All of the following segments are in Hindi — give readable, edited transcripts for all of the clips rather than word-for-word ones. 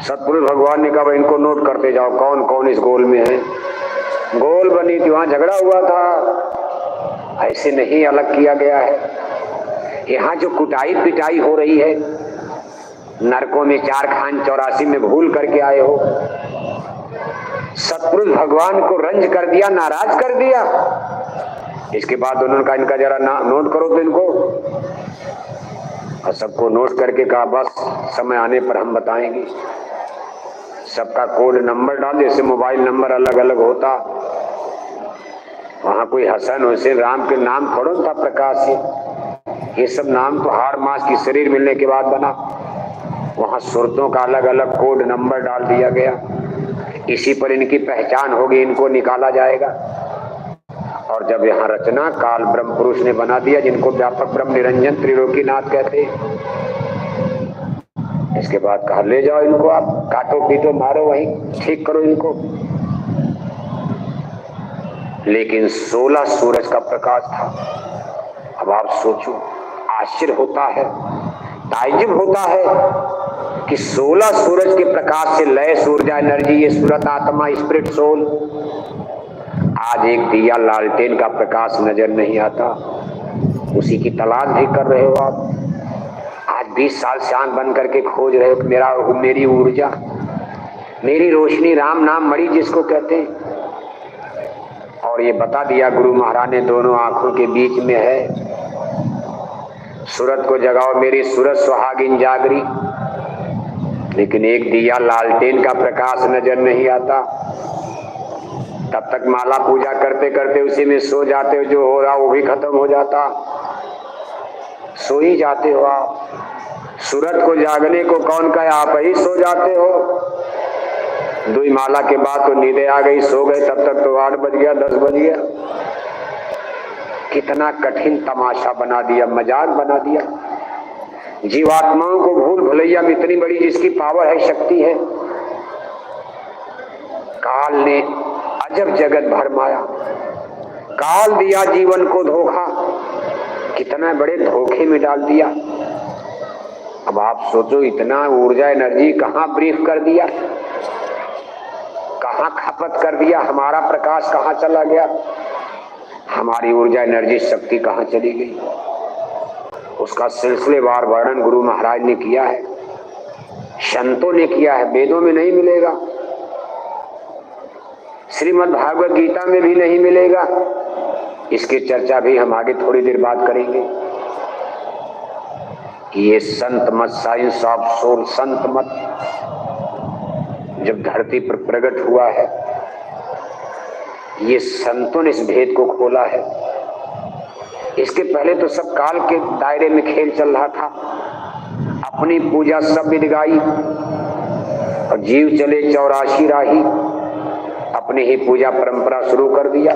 सतपुरुष भगवान ने कहा इनको नोट करते जाओ कौन कौन इस गोल में है। गोल बनी थी, वहां झगड़ा हुआ था, ऐसे नहीं अलग किया गया है। यहाँ जो कुटाई पिटाई हो रही है, नरकों में 4 खान 84 में भूल करके आए हो, सतपुरुष भगवान को रंज कर दिया, नाराज कर दिया। इसके बाद उन्होंने कहा इनका जरा नोट करो तो इनको, और सबको नोट करके कहा बस समय आने पर हम बताएंगे। सबका कोड नंबर डाल, जैसे मोबाइल नंबर अलग अलग होता, वहां कोई हसन हुसैन राम के नाम थोड़ा था प्रकाश से, ये सब नाम तो हाड़ मास की शरीर मिलने के बाद बना। वहां सुरतों का अलग अलग कोड नंबर डाल दिया गया, इसी पर इनकी पहचान होगी, इनको निकाला जाएगा। और जब यहाँ रचना काल ब्रह्म पुरुष ने बना दिया, जिनको व्यापक ब्रह्म निरंजन त्रिलोकीनाथ कहते। इसके बाद कहा ले जाओ इनको, आप काटो पीटो मारो, वहीं ठीक करो इनको। लेकिन 16 सूरज का प्रकाश था। अब आप सोचो, आश्चर्य होता है, ताज्जुब होता है कि 16 सूरज के प्रकाश से लय ऊर्जा एनर्जी, ये सूरत आत्मा स्पिरिट सोल, आज एक दिया लालटेन का प्रकाश नजर नहीं आता, उसी की तलाश भी कर रहे हो आप। आज 20 साल से आंख बंद करके खोज रहे हो मेरी ऊर्जा, मेरी रोशनी, राम नाम मणि जिसको कहते हैं। और ये बता दिया गुरु महाराज ने, दोनों आंखों के बीच में है। सूरत को जगाओ मेरी सूरत सुहागिन जागरी, लेकिन एक दिया लालटेन का प्रकाश नजर नहीं आता। तब तक माला पूजा करते करते उसी में सो जाते हो, जो हो रहा वो भी खत्म हो जाता, सो ही जाते हो आप। सूरत को जागने को कौन कहे, आप ही सो जाते हो। 2 माला के बाद तो नींदें आ गई, सो गए, तब तक तो 8 बज गया 10 बज गया। कितना कठिन तमाशा बना दिया, मजाक बना दिया। जीवात्माओं को भूल भुलैया में इतनी बड़ी जिसकी पावर है, शक्ति है। काल ने अजब जगत भरमाया, काल दिया जीवन को धोखा, कितना बड़े धोखे में डाल दिया। अब आप सोचो, इतना ऊर्जा एनर्जी कहां ब्रीफ कर दिया, कहां खपत कर दिया, हमारा प्रकाश कहां चला गया, हमारी ऊर्जा एनर्जी शक्ति कहां चली गई। उसका सिलसिलेवार वर्णन गुरु महाराज ने किया है, संतों ने किया है, वेदों में नहीं मिलेगा, श्रीमद् भागवत गीता में भी नहीं मिलेगा। इसकी चर्चा भी हम आगे थोड़ी देर बाद करेंगे। ये संत मत, साइंस ऑफ सोल, संत मत जब धरती पर प्रकट हुआ है, ये संतों ने इस भेद को खोला है। इसके पहले तो सब काल के दायरे में खेल चल रहा था, अपनी पूजा सब विध गाई, और जीव चले 84 राही, अपनी ही पूजा परंपरा शुरू कर दिया।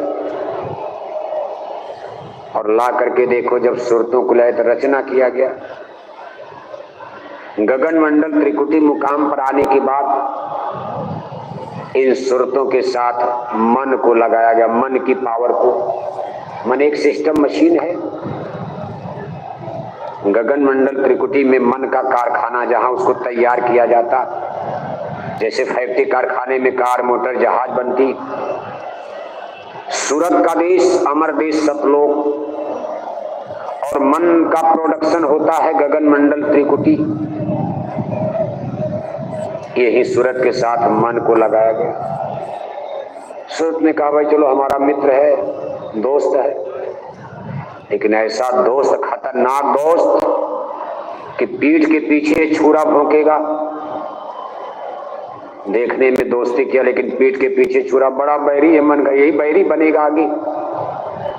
और ला करके देखो, जब सुरतों को लय रचना किया गया, गगन मंडल त्रिकुटी मुकाम पर आने के बाद इन सुरतों के साथ मन को लगाया गया, मन की पावर को। मन एक सिस्टम मशीन है, गगन मंडल त्रिकुटी में मन का कारखाना, जहां उसको तैयार किया जाता, जैसे फैक्ट्री कारखाने में कार मोटर जहाज बनती। सूरत का देश अमर देश सतलोक, और मन का प्रोडक्शन होता है गगन मंडल त्रिकुटी। यही सूरत के साथ मन को लगाया गया। सूरत ने कहा भाई चलो हमारा मित्र है, दोस्त है, लेकिन ऐसा दोस्त, खतरनाक दोस्त कि पीठ के पीछे छुरा भोंकेगा। देखने में दोस्ती किया, लेकिन पीठ के पीछे छुरा, बड़ा बैरी है मन का, यही बैरी बनेगा आगे।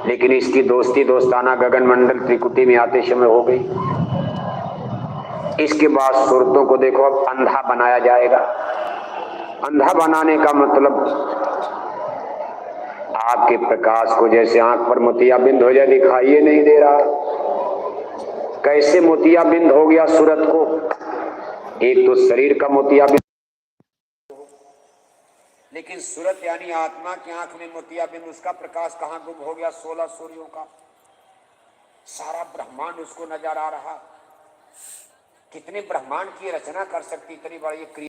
लेकिन इसकी दोस्ती दोस्ताना गगन मंडल त्रिकुटी में आते समय हो गई। इसके बाद सुरतों को देखो अब अंधा बनाया जाएगा। अंधा बनाने का मतलब आपके प्रकाश को जैसे आंख पर मोतियाबिंद हो जाए, दिखाइए नहीं दे रहा। कैसे मोतियाबिंद हो गया सूरत को? एक तो शरीर का मोतियाबिंद, लेकिन सूरत यानी आत्मा की आंख में मोतियाबिंद, उसका प्रकाश कहां गुम हो गया? 16 सूर्यों का सारा ब्रह्मांड उसको नजर आ रहा। कितने ब्रह्मांड की रचना कर सकती इतनी बड़ी